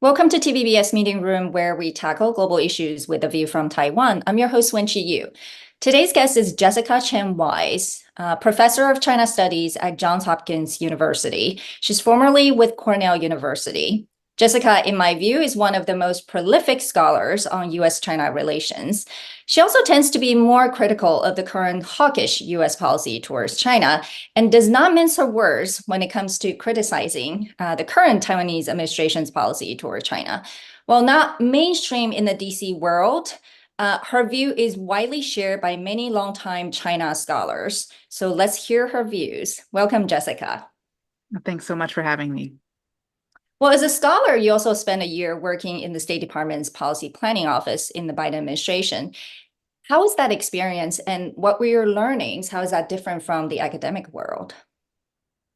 Welcome to TVBS Meeting Room, where we tackle global issues with a view from Taiwan. I'm your host, Wenqi Yu. Today's guest is Jessica Chen Wise, professor of China Studies at Johns Hopkins University. She's formerly with Cornell University. Jessica, in my view, is one of the most prolific scholars on U.S.-China relations. She also tends to be more critical of the current hawkish U.S. policy towards China and does not mince her words when it comes to criticizing the current Taiwanese administration's policy toward China. While not mainstream in the D.C. world, her view is widely shared by many longtime China scholars. So let's hear her views. Welcome, Jessica. Thanks so much for having me. Well, as a scholar, you also spent a year working in the State Department's policy planning office in the Biden administration. How was that experience, and what were your learnings? How is that different from the academic world?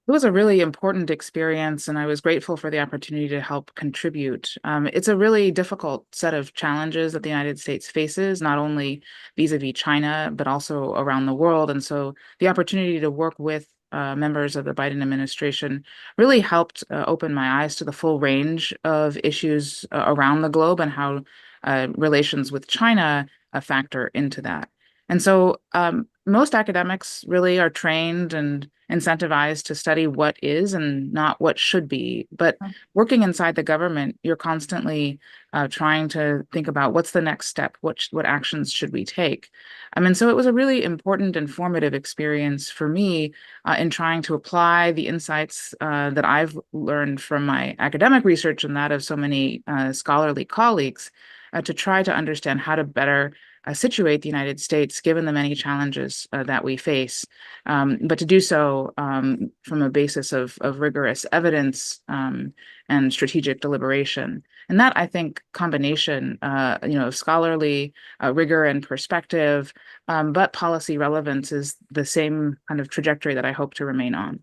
It was a really important experience, and I was grateful for the opportunity to help contribute. It's a really difficult set of challenges that the United States faces, not only vis-a-vis China, but also around the world. And so the opportunity to work with members of the Biden administration really helped open my eyes to the full range of issues around the globe and how relations with China factor into that. And so most academics really are trained and incentivized to study what is and not what should be. But working inside the government, you're constantly trying to think about what's the next step, what actions should we take. And so it was a really important and formative experience for me in trying to apply the insights that I've learned from my academic research and that of so many scholarly colleagues to try to understand how to better situate the United States, given the many challenges that we face, but to do so from a basis of rigorous evidence and strategic deliberation. And that, I think, combination, of scholarly rigor and perspective, but policy relevance is the same kind of trajectory that I hope to remain on.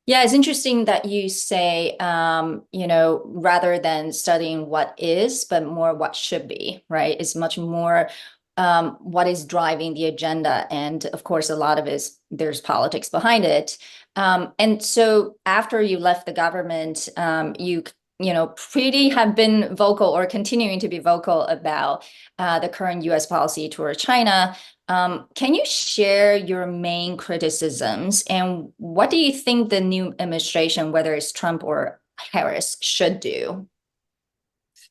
Yeah, it's interesting that you say, rather than studying what is, but more what should be, right? It's much more what is driving the agenda. And of course, a lot of it is there's politics behind it. And so after you left the government, you pretty have been vocal or continuing to be vocal about the current U.S. policy toward China. Can you share your main criticisms and what do you think the new administration, whether it's Trump or Harris, should do?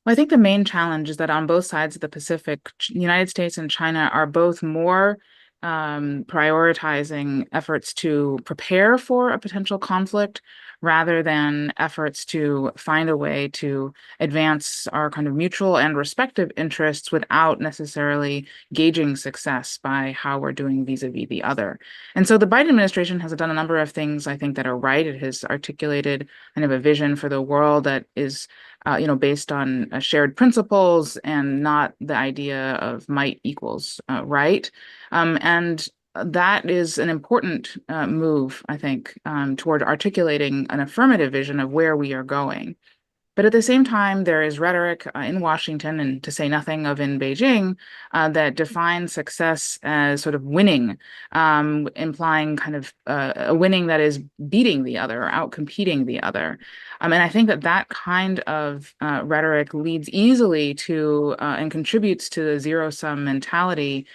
Well, I think the main challenge is that on both sides of the Pacific, the United States and China are both more prioritizing efforts to prepare for a potential conflict rather than efforts to find a way to advance our kind of mutual and respective interests without necessarily gauging success by how we're doing vis-a-vis the other. And so the Biden administration has done a number of things I think that are right. It has articulated kind of a vision for the world that is based on shared principles and not the idea of might equals right. And that is an important move, I think, toward articulating an affirmative vision of where we are going. But at the same time, there is rhetoric in Washington, and to say nothing of in Beijing, that defines success as sort of winning, implying kind of a winning that is beating the other or outcompeting the other. And I think that kind of rhetoric leads easily to and contributes to the zero-sum mentality,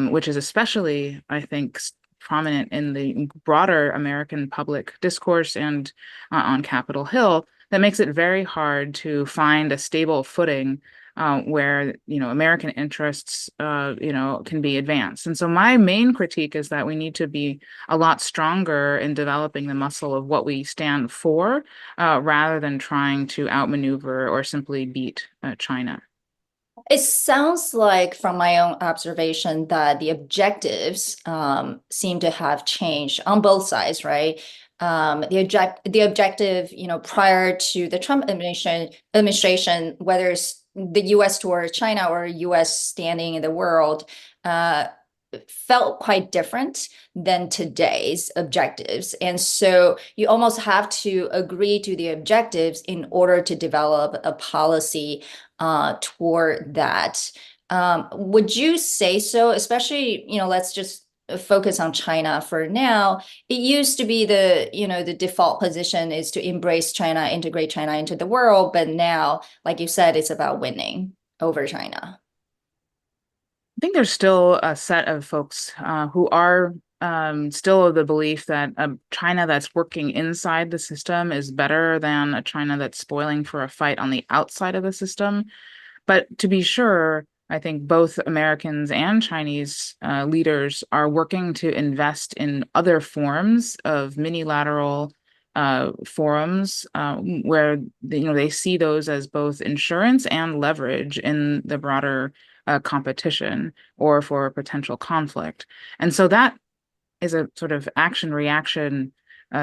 which is especially, I think, prominent in the broader American public discourse and on Capitol Hill. That makes it very hard to find a stable footing where American interests can be advanced. And so my main critique is that we need to be a lot stronger in developing the muscle of what we stand for, rather than trying to outmaneuver or simply beat China. It sounds like, from my own observation, that the objectives seem to have changed on both sides, right? The objective, prior to the Trump administration, whether it's the U.S. toward China or U.S. standing in the world, felt quite different than today's objectives. And so you almost have to agree to the objectives in order to develop a policy toward that. Would you say so? Especially, let's just focus on China for now. It used to be the default position is to embrace China, integrate China into the world. But now, like you said, it's about winning over China. I think there's still a set of folks who are still of the belief that a China that's working inside the system is better than a China that's spoiling for a fight on the outside of the system. But to be sure, I think both Americans and Chinese leaders are working to invest in other forms of minilateral forums where they see those as both insurance and leverage in the broader competition or for potential conflict. And so that is a sort of action-reaction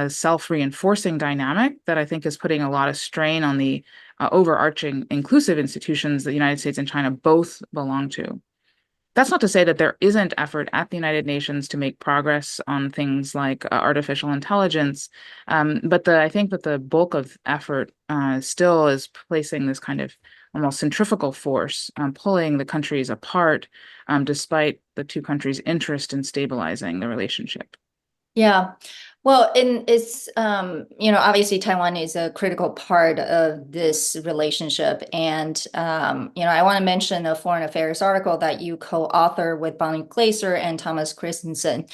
self-reinforcing dynamic that I think is putting a lot of strain on the overarching inclusive institutions that the United States and China both belong to. That's not to say that there isn't effort at the United Nations to make progress on things like artificial intelligence, but I think that the bulk of effort still is placing this kind of almost centrifugal force, pulling the countries apart, despite the two countries' interest in stabilizing the relationship. Yeah. Well, it's obviously Taiwan is a critical part of this relationship, and I want to mention a foreign affairs article that you co-authored with Bonnie Glaser and Thomas Christensen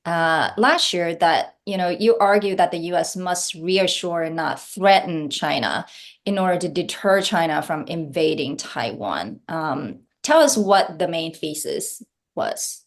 last year. That you argue that the U.S. must reassure and not threaten China in order to deter China from invading Taiwan. Tell us what the main thesis was.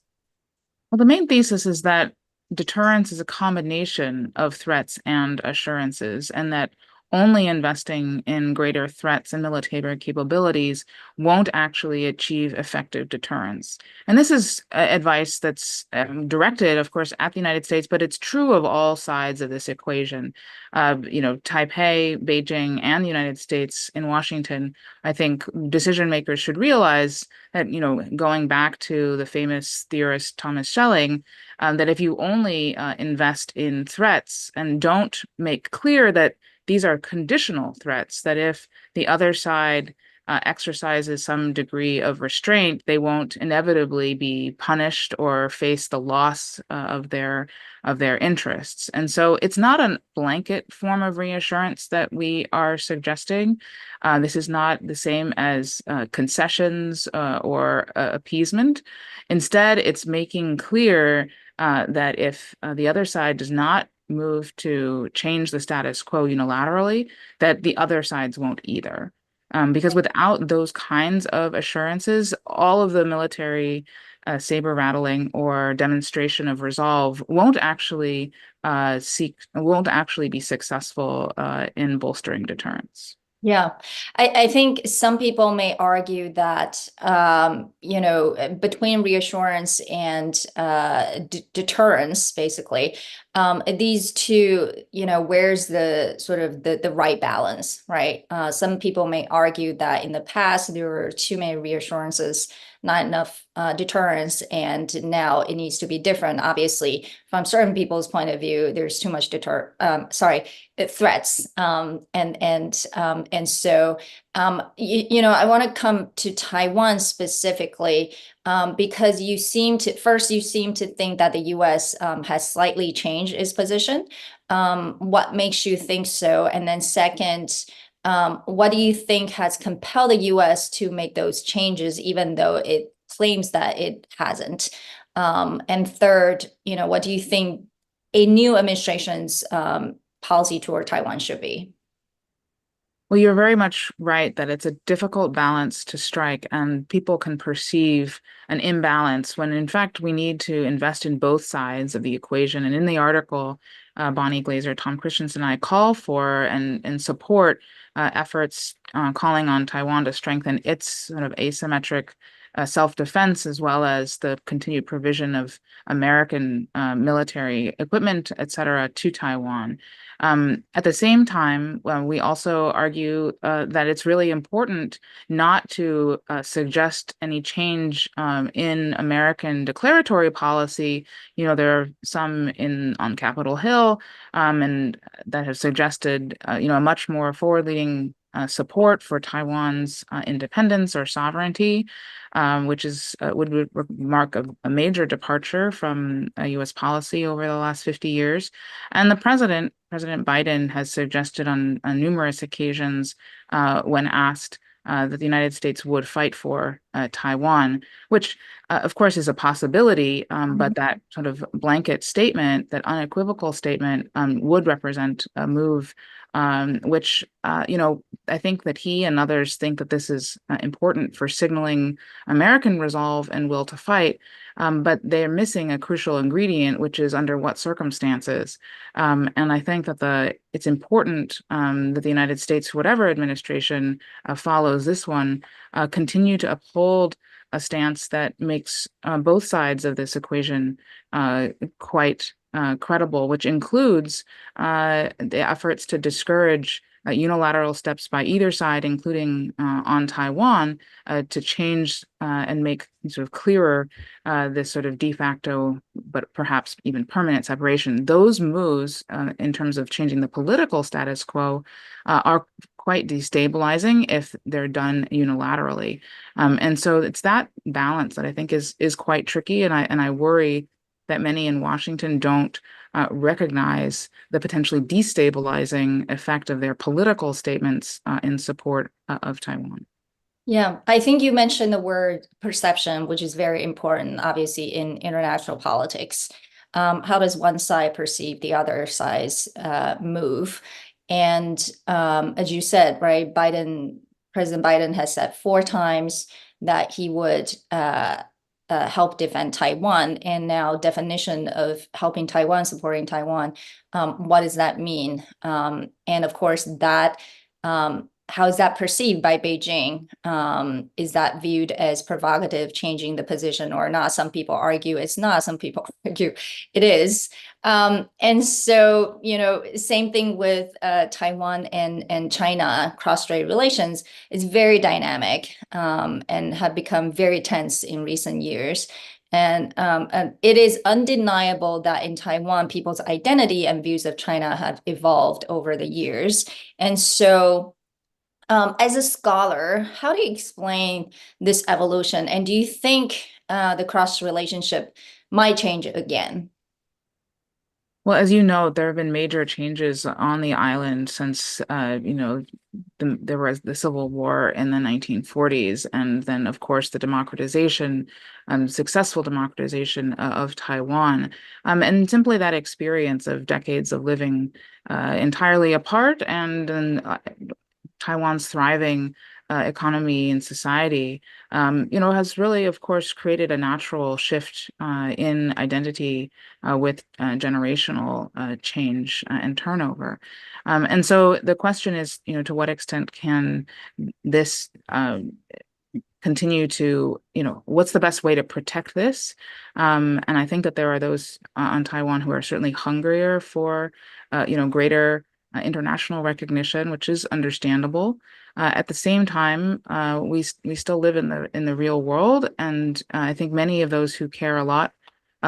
Well, the main thesis is that deterrence is a combination of threats and assurances, and that only investing in greater threats and military capabilities won't actually achieve effective deterrence. And this is advice that's directed, of course, at the United States, but it's true of all sides of this equation. Taipei, Beijing, and the United States in Washington, I think decision makers should realize that, going back to the famous theorist Thomas Schelling, that if you only invest in threats and don't make clear that these are conditional threats, that if the other side exercises some degree of restraint, they won't inevitably be punished or face the loss of their interests. And so it's not a blanket form of reassurance that we are suggesting. This is not the same as concessions or appeasement. Instead, it's making clear that if the other side does not move to change the status quo unilaterally, that the other sides won't either. Because without those kinds of assurances, all of the military saber rattling or demonstration of resolve won't actually be successful in bolstering deterrence. Yeah, I think some people may argue that, between reassurance and deterrence, basically, these two, where's the sort of the right balance, right? Some people may argue that in the past, there were too many reassurances, not enough deterrence, and now it needs to be different. Obviously, from certain people's point of view, there's too much threats, and so I want to come to Taiwan specifically because you seem to think that the U.S. Has slightly changed its position. What makes you think so? And then second, what do you think has compelled the U.S. to make those changes, even though it claims that it hasn't? And third, what do you think a new administration's policy toward Taiwan should be? Well, you're very much right that it's a difficult balance to strike, and people can perceive an imbalance when, in fact, we need to invest in both sides of the equation. And in the article, Bonnie Glaser, Tom Christensen, and I call for and support efforts calling on Taiwan to strengthen its sort of asymmetric self-defense, as well as the continued provision of American military equipment, et cetera, to Taiwan. At the same time, we also argue that it's really important not to suggest any change in American declaratory policy. There are some on Capitol Hill and that have suggested, a much more forward-leaning support for Taiwan's independence or sovereignty, which would mark a major departure from U.S. policy over the last 50 years. And President Biden, has suggested on numerous occasions when asked that the United States would fight for Taiwan, which of course is a possibility, but that sort of blanket statement, that unequivocal statement, would represent a move which, I think that he and others think that this is important for signaling American resolve and will to fight, but they're missing a crucial ingredient, which is under what circumstances. And I think that it's important that the United States, whatever administration follows this one, continue to uphold a stance that makes both sides of this equation quite credible, which includes the efforts to discourage unilateral steps by either side, including on Taiwan, to change and make sort of clearer this sort of de facto, but perhaps even permanent separation. Those moves, in terms of changing the political status quo, are quite destabilizing if they're done unilaterally. And so it's that balance that I think is quite tricky, and I worry that many in Washington don't recognize the potentially destabilizing effect of their political statements in support of Taiwan. Yeah, I think you mentioned the word perception, which is very important, obviously, in international politics. How does one side perceive the other side's move? And as you said, right, President Biden has said 4 times that he would help defend Taiwan, and now definition of helping Taiwan, supporting Taiwan, what does that mean? And of course, that how is that perceived by Beijing? Is that viewed as provocative, changing the position or not? Some people argue it's not, some people argue it is. And so, same thing with Taiwan and China, cross-strait relations is very dynamic and have become very tense in recent years. And it is undeniable that in Taiwan, people's identity and views of China have evolved over the years. And so, as a scholar, how do you explain this evolution? And do you think the cross relationship might change again? Well, as you know, there have been major changes on the island since, there was the Civil War in the 1940s, and then, of course, the democratization, successful democratization of Taiwan, and simply that experience of decades of living entirely apart, and then Taiwan's thriving economy and society, has really, of course, created a natural shift in identity with generational change and turnover. And so the question is, to what extent can this continue to, what's the best way to protect this? And I think that there are those on Taiwan who are certainly hungrier for, greater international recognition, which is understandable. At the same time, we still live in the real world, and I think many of those who care a lot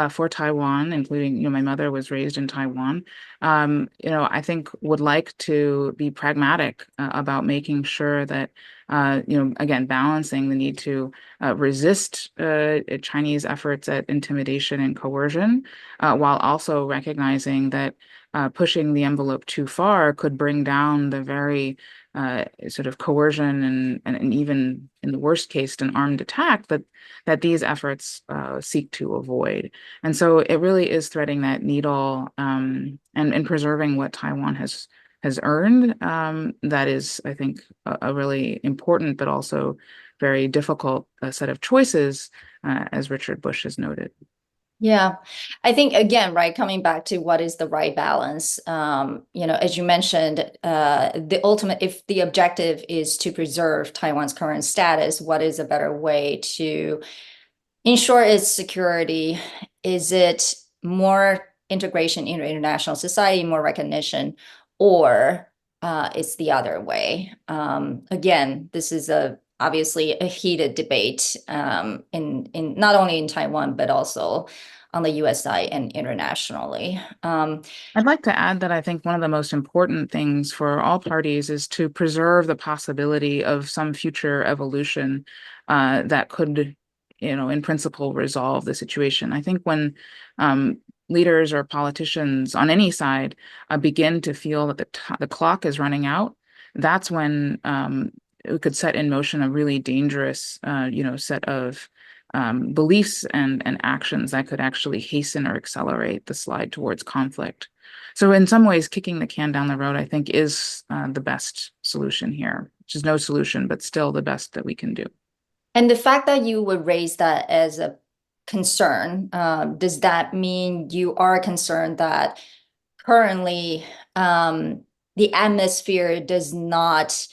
for Taiwan, including, my mother was raised in Taiwan, I think would like to be pragmatic about making sure that, again, balancing the need to resist Chinese efforts at intimidation and coercion, while also recognizing that pushing the envelope too far could bring down the very sort of coercion and even in the worst case, an armed attack that these efforts seek to avoid. And so it really is threading that needle and preserving what Taiwan has earned. That is, I think, a really important but also very difficult set of choices, as Richard Bush has noted. Yeah, I think, again, right, coming back to what is the right balance, as you mentioned, the ultimate, if the objective is to preserve Taiwan's current status, what is a better way to ensure its security? Is it more integration into international society, more recognition, or it's the other way? Again, this is obviously a heated debate in not only in Taiwan, but also on the US side and internationally. I'd like to add that I think one of the most important things for all parties is to preserve the possibility of some future evolution that could, in principle, resolve the situation. I think when leaders or politicians on any side begin to feel that the clock is running out, that's when it could set in motion a really dangerous, set of beliefs and actions that could actually hasten or accelerate the slide towards conflict. So in some ways, kicking the can down the road, I think, is the best solution here, which is no solution, but still the best that we can do. And the fact that you would raise that as a concern, does that mean you are concerned that currently the atmosphere does not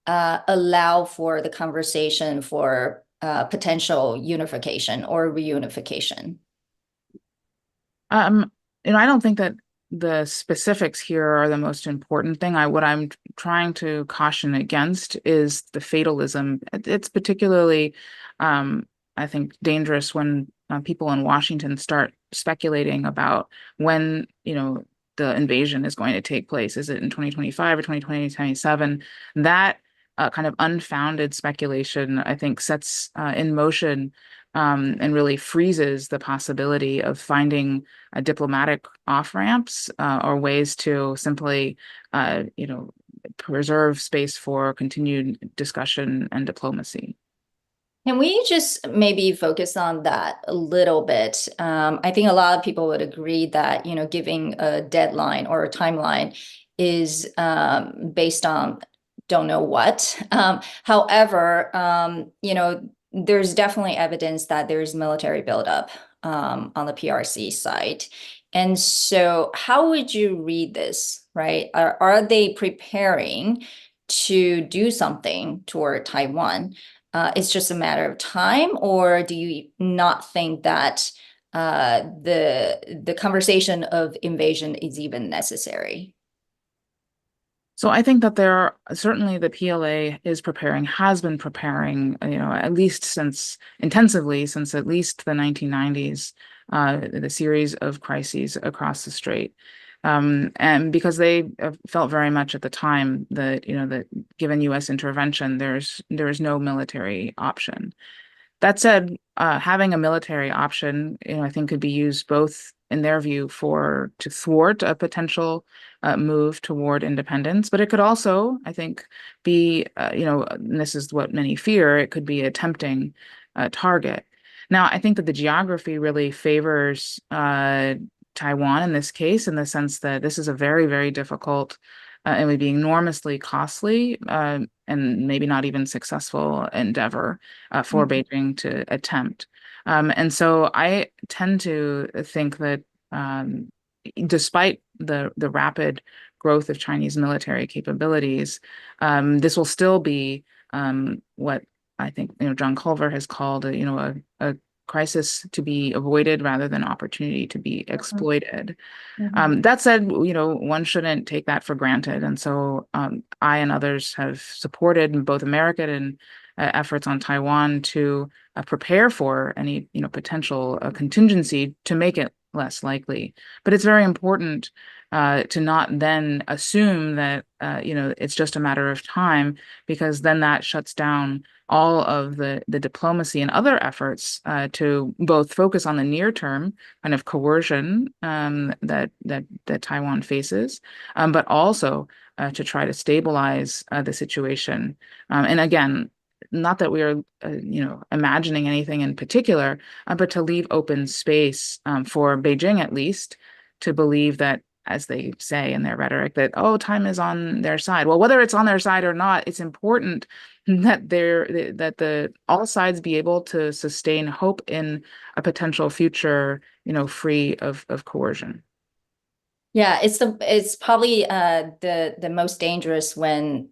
allow for the conversation for potential unification or reunification? I don't think that the specifics here are the most important thing. What I'm trying to caution against is the fatalism. It's particularly, I think, dangerous when people in Washington start speculating about when, the invasion is going to take place. Is it in 2025 or 2027? That kind of unfounded speculation, I think, sets in motion and really freezes the possibility of finding diplomatic off-ramps or ways to simply, preserve space for continued discussion and diplomacy. Can we just maybe focus on that a little bit? I think a lot of people would agree that, giving a deadline or a timeline is based on don't know what. However, there's definitely evidence that there's military buildup on the PRC side. And so how would you read this, right? Are they preparing to do something toward Taiwan? It's just a matter of time, or do you not think that the conversation of invasion is even necessary? So I think that certainly the PLA is preparing, has been preparing, at least intensively since at least the 1990s, the series of crises across the strait. And because they felt very much at the time that, that given U.S. intervention, there is no military option. That said, having a military option, I think could be used both in their view to thwart a potential move toward independence, but it could also, I think, be, and this is what many fear, it could be a tempting target. Now, I think that the geography really favors Taiwan in this case, in the sense that this is a very, very difficult and would be enormously costly and maybe not even successful endeavor for Beijing to attempt. And so I tend to think that despite the rapid growth of Chinese military capabilities, this will still be what I think John Culver has called a crisis to be avoided rather than opportunity to be exploited. That said, one shouldn't take that for granted. And so I and others have supported both American and efforts on Taiwan to prepare for any potential contingency to make it less likely. But it's very important to not then assume that it's just a matter of time, because then that shuts down all of the diplomacy and other efforts to both focus on the near term kind of coercion that Taiwan faces, but also to try to stabilize the situation. And again, not that we are, imagining anything in particular, but to leave open space for Beijing, at least, to believe that, as they say in their rhetoric, that, time is on their side. Well, whether it's on their side or not, it's important that all sides be able to sustain hope in a potential future, free of coercion. Yeah, it's probably the most dangerous when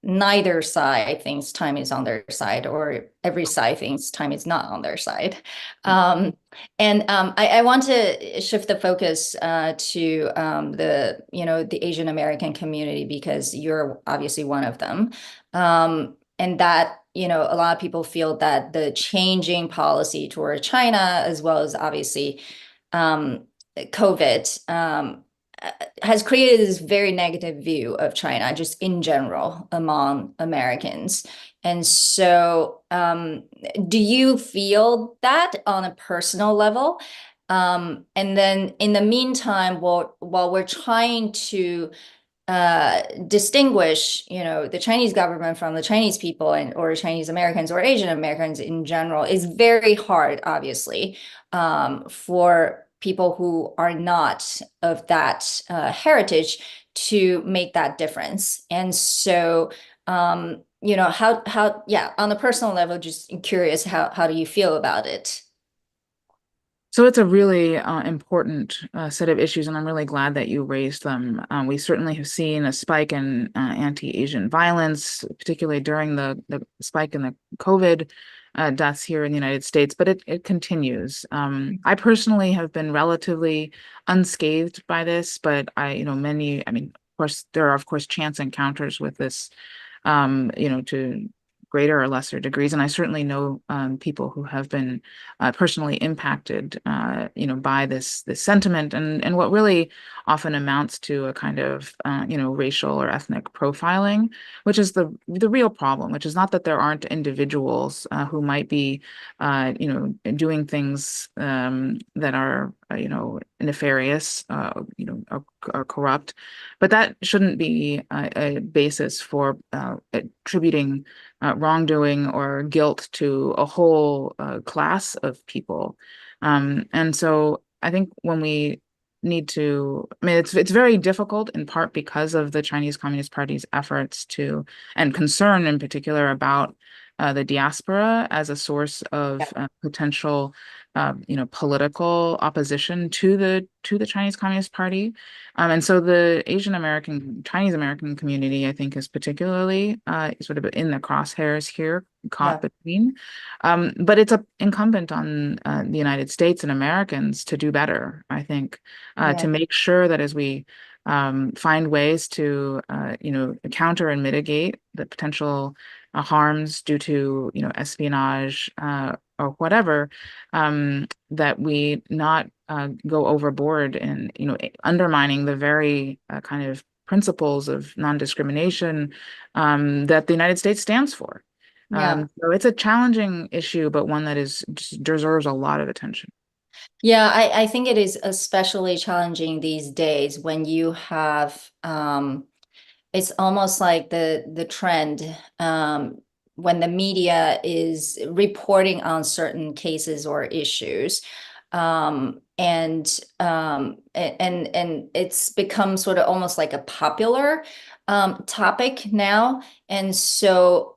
neither side thinks time is on their side, or every side thinks time is not on their side. And I want to shift the focus to the Asian American community, because you're obviously one of them. And that, a lot of people feel that the changing policy toward China, as well as obviously COVID has created this very negative view of China, just in general, among Americans. And so, do you feel that on a personal level? And then in the meantime, while we're trying to distinguish, the Chinese government from the Chinese people or Chinese Americans or Asian Americans in general is very hard, obviously, for people who are not of that heritage to make that difference. And so, yeah, on a personal level, just curious, how do you feel about it? So it's a really important set of issues, and I'm really glad that you raised them. We certainly have seen a spike in anti-Asian violence, particularly during the spike in the COVID deaths here in the United States, but it continues. I personally have been relatively unscathed by this, but of course, there are, of course, chance encounters with this, to greater or lesser degrees. And I certainly know people who have been personally impacted, by this sentiment and what really often amounts to a kind of, racial or ethnic profiling, which is the real problem, which is not that there aren't individuals who might be, doing things that are, nefarious, or corrupt, but that shouldn't be a basis for attributing wrongdoing or guilt to a whole class of people. And so I think when we need to, it's very difficult in part because of the Chinese Communist Party's efforts to, and concern in particular about the diaspora as a source of potential, political opposition to the Chinese Communist Party. And so the Chinese American community, I think, is particularly sort of in the crosshairs here, caught between. But it's incumbent on the United States and Americans to do better, I think, to make sure that as we find ways to, counter and mitigate the potential harms due to, espionage or whatever, that we not go overboard in, undermining the very kind of principles of non-discrimination that the United States stands for. So it's a challenging issue, but one that deserves a lot of attention. Yeah, I think it is especially challenging these days when you have it's almost like the trend when the media is reporting on certain cases or issues. And it's become sort of almost like a popular topic now. And so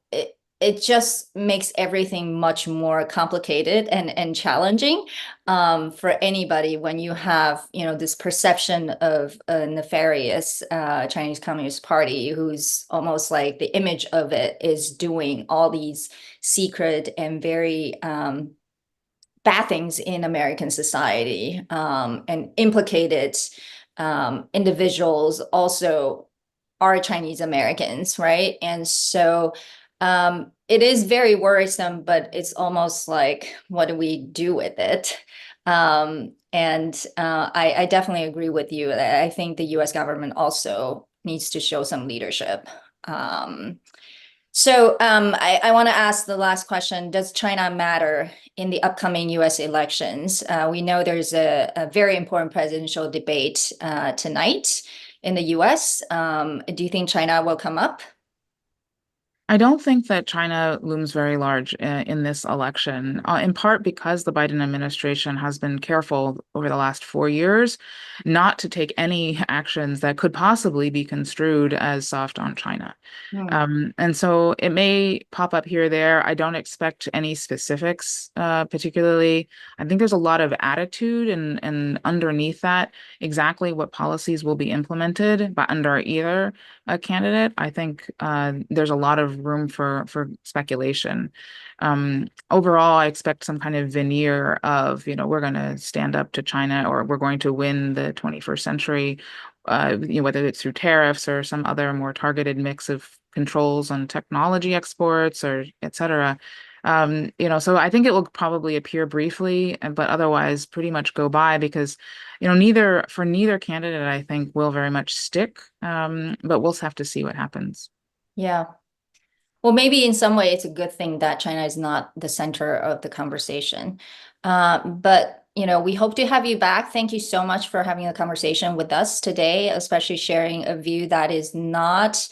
it just makes everything much more complicated and challenging for anybody when you have, this perception of a nefarious Chinese Communist Party who's almost like the image of it is doing all these secret and very bad things in American society, and implicated individuals also are Chinese Americans, right? And so it is very worrisome, but it's almost like, what do we do with it? And I definitely agree with you. I think the US government also needs to show some leadership. So I want to ask the last question. Does China matter in the upcoming US elections? We know there's a very important presidential debate tonight in the US. Do you think China will come up? I don't think that China looms very large in this election, in part because the Biden administration has been careful over the last 4 years not to take any actions that could possibly be construed as soft on China. And so it may pop up here or there. I don't expect any specifics, particularly. I think there's a lot of attitude and underneath that, exactly what policies will be implemented by under either candidate. I think there's a lot of room for speculation. Overall, I expect some kind of veneer of, we're going to stand up to China or we're going to win the 21st century, whether it's through tariffs or some other more targeted mix of controls on technology exports or et cetera. So I think it will probably appear briefly, but otherwise pretty much go by because, neither candidate, I think, will very much stick. But we'll have to see what happens. Yeah. Well, maybe in some way it's a good thing that China is not the center of the conversation. But we hope to have you back. Thank you so much for having a conversation with us today, especially sharing a view that is not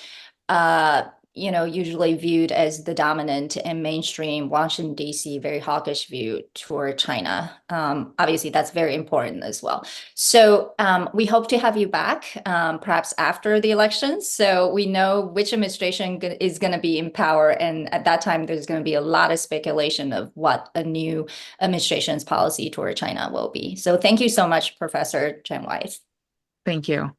usually viewed as the dominant and mainstream Washington, D.C., very hawkish view toward China. Obviously, that's very important as well. So we hope to have you back, perhaps after the elections, so we know which administration is going to be in power. And at that time, there's going to be a lot of speculation of what a new administration's policy toward China will be. So thank you so much, Professor Chen Wise. Thank you.